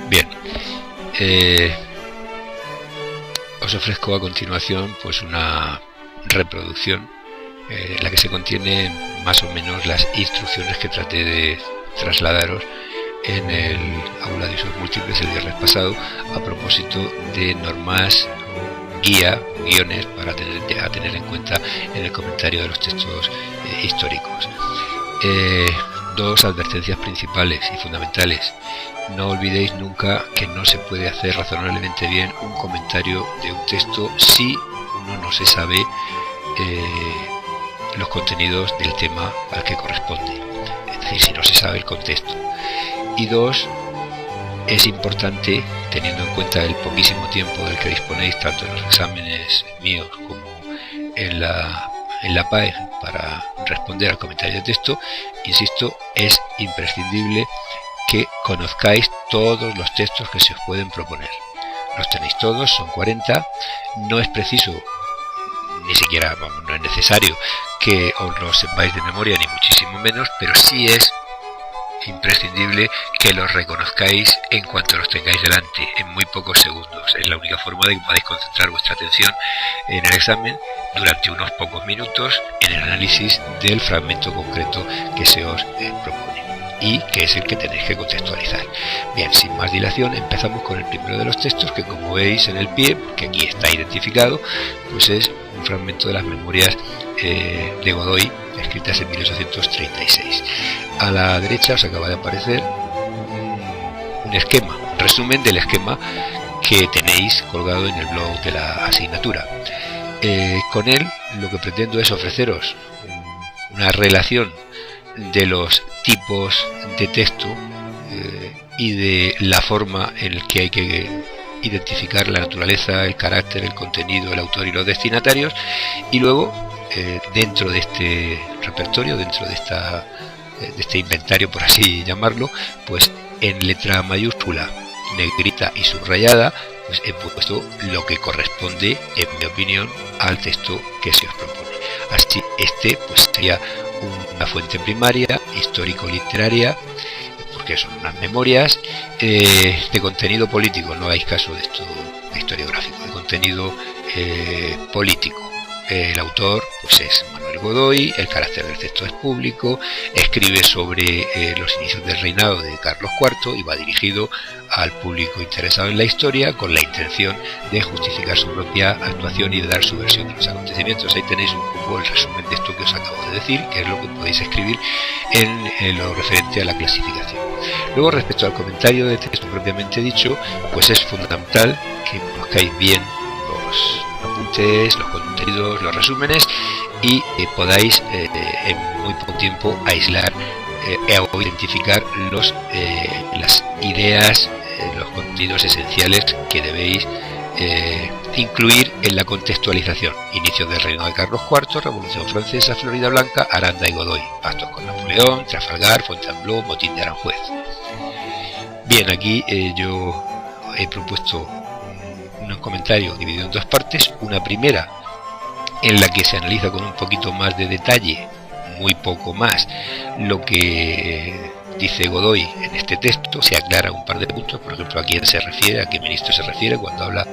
Bien, os ofrezco a continuación pues una reproducción en la que se contienen más o menos las instrucciones que traté de trasladaros en el aula de usos múltiples el viernes pasado a propósito de normas, guiones para tener en cuenta en el comentario de los textos históricos. Dos advertencias principales y fundamentales. No olvidéis nunca que no se puede hacer razonablemente bien un comentario de un texto si uno no se sabe los contenidos del tema al que corresponde, es decir, si no se sabe el contexto. Y dos, es importante, teniendo en cuenta el poquísimo tiempo del que disponéis tanto en los exámenes míos como en la PAE para responder al comentario de texto, insisto, es imprescindible que conozcáis todos los textos que se os pueden proponer. Los tenéis todos, son 40, no es preciso, ni siquiera, no es necesario que os los sepáis de memoria, ni muchísimo menos, pero sí es imprescindible que los reconozcáis en cuanto los tengáis delante, en muy pocos segundos. Es la única forma de que podáis concentrar vuestra atención en el examen durante unos pocos minutos en el análisis del fragmento concreto que se os propone y que es el que tenéis que contextualizar. Bien, sin más dilación, empezamos con el primero de los textos, que como veis en el pie, que aquí está identificado, pues es un fragmento de las memorias de Godoy, escritas en 1836. A la derecha os acaba de aparecer un esquema, un resumen del esquema que tenéis colgado en el blog de la asignatura. Con él lo que pretendo es ofreceros una relación de los tipos de texto y de la forma en la que hay que identificar la naturaleza, el carácter, el contenido, el autor y los destinatarios, y luego dentro de este repertorio, dentro de este inventario, por así llamarlo, pues en letra mayúscula, negrita y subrayada, pues he puesto lo que corresponde, en mi opinión, al texto que se os propone. Así, pues sería una fuente primaria, histórico-literaria, porque son unas memorias de contenido político. No hagáis caso de esto de historiográfico, de contenido político. El autor pues es Manuel Godoy, el carácter del texto es público, escribe sobre los inicios del reinado de Carlos IV y va dirigido al público interesado en la historia con la intención de justificar su propia actuación y de dar su versión de los acontecimientos. Ahí tenéis un poco el resumen de esto que os acabo de decir, que es lo que podéis escribir en lo referente a la clasificación. Luego, respecto al comentario de texto propiamente dicho, pues es fundamental que conozcáis bien los apuntes, los contenidos, los resúmenes y podáis en muy poco tiempo aislar o identificar las ideas, los contenidos esenciales que debéis incluir en la contextualización. Inicios del reino de Carlos IV, Revolución Francesa, Florida Blanca, Aranda y Godoy, pactos con Napoleón, Trafalgar, Fontainebleau, motín de Aranjuez. Bien, aquí yo he propuesto un comentario dividido en dos partes. Una primera en la que se analiza con un poquito más de detalle, muy poco más, lo que dice Godoy en este texto. Se aclara un par de puntos, por ejemplo, a quién se refiere, a qué ministro se refiere cuando habla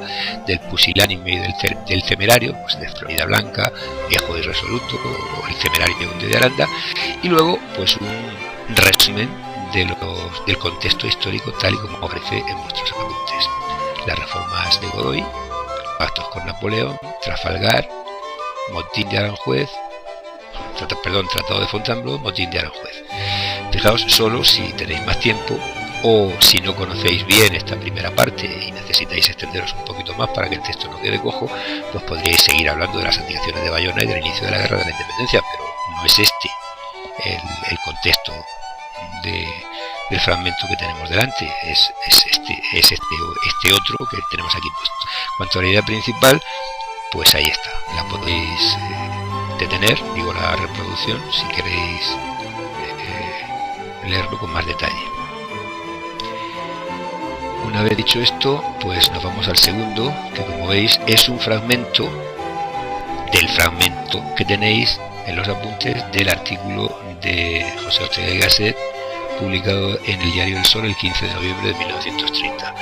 del pusilánime y del temerario, pues de Florida Blanca, viejo y resoluto, o el temerario de Aranda. Y luego pues un resumen del contexto histórico tal y como ofrece en vuestros apuntes. Las reformas de Godoy, pactos con Napoleón, Trafalgar, motín de Aranjuez, tratado de Fontainebleau, motín de Aranjuez. Fijaos, solo si tenéis más tiempo o si no conocéis bien esta primera parte y necesitáis extenderos un poquito más para que el texto no quede cojo, pues podríais seguir hablando de las santificaciones de Bayona y del inicio de la Guerra de la Independencia, pero no es este el contexto del fragmento que tenemos delante, es este otro que tenemos aquí puesto. Cuanto a la idea principal, pues ahí está, la podéis detener, digo la reproducción, si queréis leerlo con más detalle. Una vez dicho esto, pues nos vamos al segundo, que como veis es un fragmento del fragmento que tenéis en los apuntes del artículo de José Ortega y Gasset, publicado en el Diario del Sol el 15 de noviembre de 1930.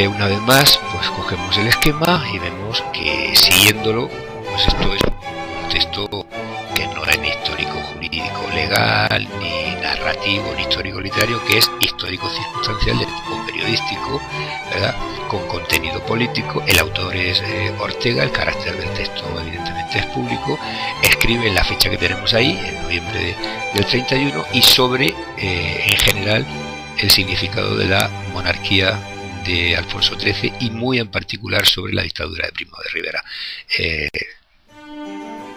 Una vez más, pues cogemos el esquema y vemos que, siguiéndolo, pues esto es un texto que no es ni histórico jurídico legal, ni narrativo, ni histórico literario, que es histórico circunstancial de tipo periodístico, ¿verdad?, con contenido político. El autor es Ortega, el carácter del texto evidentemente es público, escribe en la fecha que tenemos ahí, en noviembre del 31, y sobre, en general, el significado de la monarquía de Alfonso XIII y muy en particular sobre la dictadura de Primo de Rivera.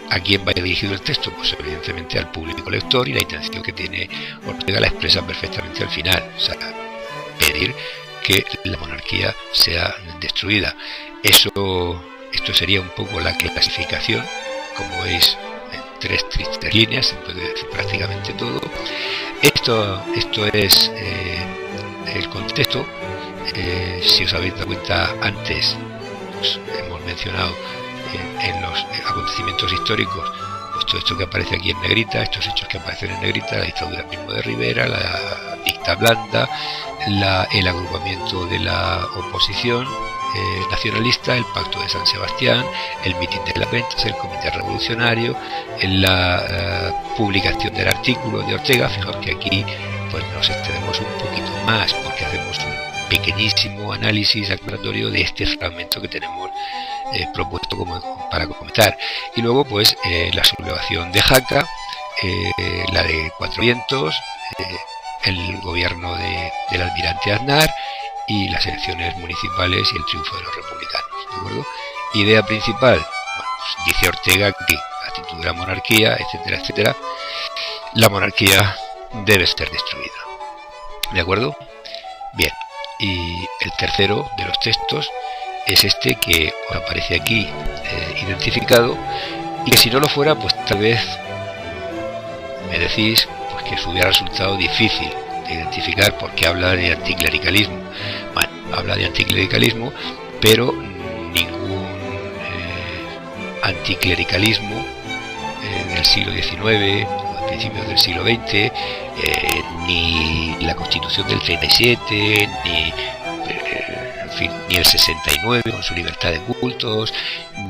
¿A quién vaya dirigido el texto? Pues evidentemente al público lector, y la intención que tiene Ortega la expresa perfectamente al final, o sea, pedir que la monarquía sea destruida. Esto sería un poco la clasificación, como veis, en tres tristes líneas, se puede decir prácticamente todo. Esto es el contexto. Si os habéis dado cuenta antes, pues hemos mencionado en los acontecimientos históricos, pues todo esto que aparece aquí en negrita, estos hechos que aparecen en negrita: la dictadura de Primo de Rivera, la dicta blanda, el agrupamiento de la oposición nacionalista, el pacto de San Sebastián, el mitin de las ventas, el comité revolucionario, la publicación del artículo de Ortega. Fijaos que aquí pues nos extendemos un poquito más, porque hacemos un pequeñísimo análisis aclaratorio de este fragmento que tenemos propuesto para comentar. Y luego pues la sublevación de Jaca, la de Cuatro Vientos, el gobierno del almirante Aznar y las elecciones municipales y el triunfo de los republicanos, ¿de acuerdo? Idea principal: bueno, pues dice Ortega que actitud de la monarquía, etcétera, etcétera, la monarquía debe ser destruida, ¿de acuerdo? Bien. Y el tercero de los textos es este que os aparece aquí identificado, y que si no lo fuera, pues tal vez me decís pues que os hubiera resultado difícil de identificar, porque habla de anticlericalismo. Bueno, habla de anticlericalismo, pero ningún anticlericalismo del siglo XIX, principios del siglo XX, ni la Constitución del 37, ni el 69 con su libertad de cultos,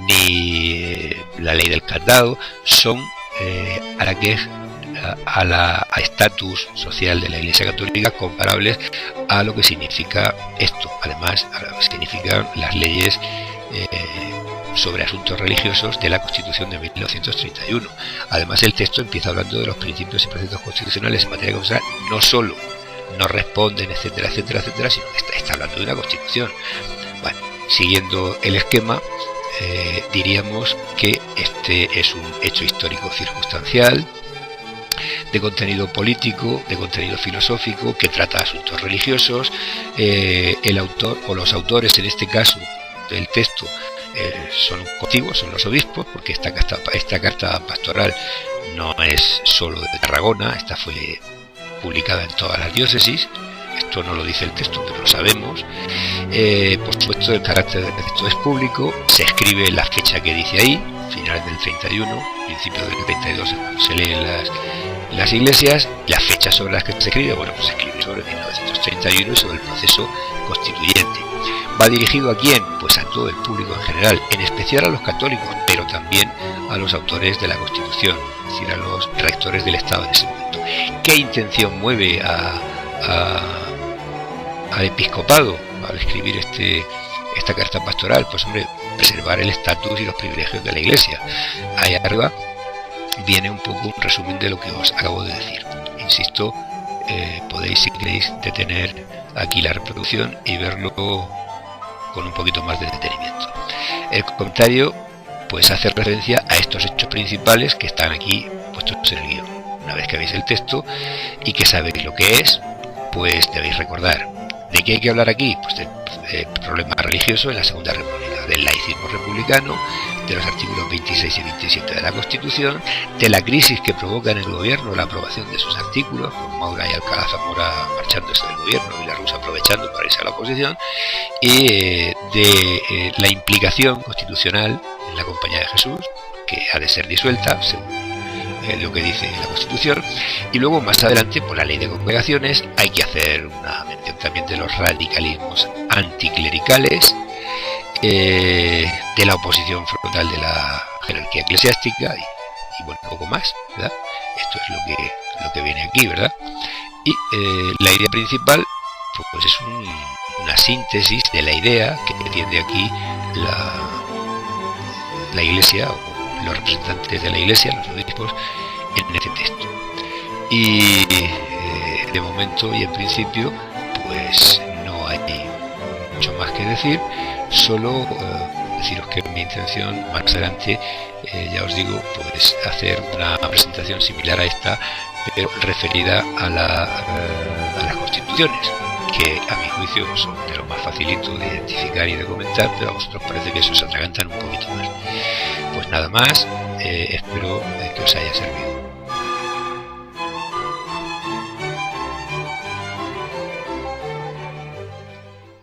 ni la ley del candado son a estatus social de la Iglesia Católica comparables a lo que significa esto. Además, a lo que significan las leyes sobre asuntos religiosos de la Constitución de 1931. Además, el texto empieza hablando de los principios y preceptos constitucionales en materia constitucional. No solo no responden, etcétera, etcétera, etcétera, sino que está hablando de una Constitución. Bueno, siguiendo el esquema, diríamos que este es un hecho histórico circunstancial, de contenido político, de contenido filosófico, que trata asuntos religiosos. El autor, o los autores en este caso del texto, son contigüos, son los obispos, porque esta carta pastoral no es solo de Tarragona, esta fue publicada en todas las diócesis. Esto no lo dice el texto, pero lo sabemos. Por supuesto, el carácter del texto es público, se escribe en la fecha que dice ahí, finales del 31, principios del 32, cuando se leen las iglesias. Las fechas sobre las que se escribe, bueno, pues se escribe sobre 1931 y sobre el proceso constituyente. ¿Va dirigido a quién? Pues a todo el público en general, en especial a los católicos, pero también a los autores de la Constitución, es decir, a los rectores del Estado en ese momento. ¿Qué intención mueve al episcopado al escribir esta carta pastoral? Pues hombre, preservar el estatus y los privilegios de la Iglesia. Ahí arriba viene un poco un resumen de lo que os acabo de decir. Insisto, podéis, si queréis, detener aquí la reproducción y verlo con un poquito más de detenimiento. El comentario pues hace referencia a estos hechos principales que están aquí puestos en el guión. Una vez que veis el texto y que sabéis lo que es, pues debéis recordar de qué hay que hablar aquí. Pues del problema religioso en la Segunda República, del laicismo republicano, de los artículos 26 y 27 de la Constitución, de la crisis que provoca en el gobierno la aprobación de sus artículos, con Maura y Alcalá Zamora marchándose del gobierno y la Rus aprovechando para irse a la oposición, y de la implicación constitucional en la Compañía de Jesús, que ha de ser disuelta según lo que dice la Constitución, y luego más adelante por la ley de congregaciones hay que hacer una mención también de los radicalismos anticlericales, de la oposición frontal de la jerarquía eclesiástica y bueno, poco más, ¿verdad? Esto es lo que viene aquí, ¿verdad? Y la idea principal pues es una síntesis de la idea que defiende aquí la Iglesia o los representantes de la Iglesia, los obispos, en este texto. Y de momento y en principio pues no hay mucho más que decir, solo deciros que mi intención más adelante, ya os digo, pues hacer una presentación similar a esta, pero referida a las constituciones, que a mi juicio son de lo más facilito de identificar y de comentar, pero a vosotros parece que eso se atragantan un poquito más. Pues nada más, espero que os haya servido.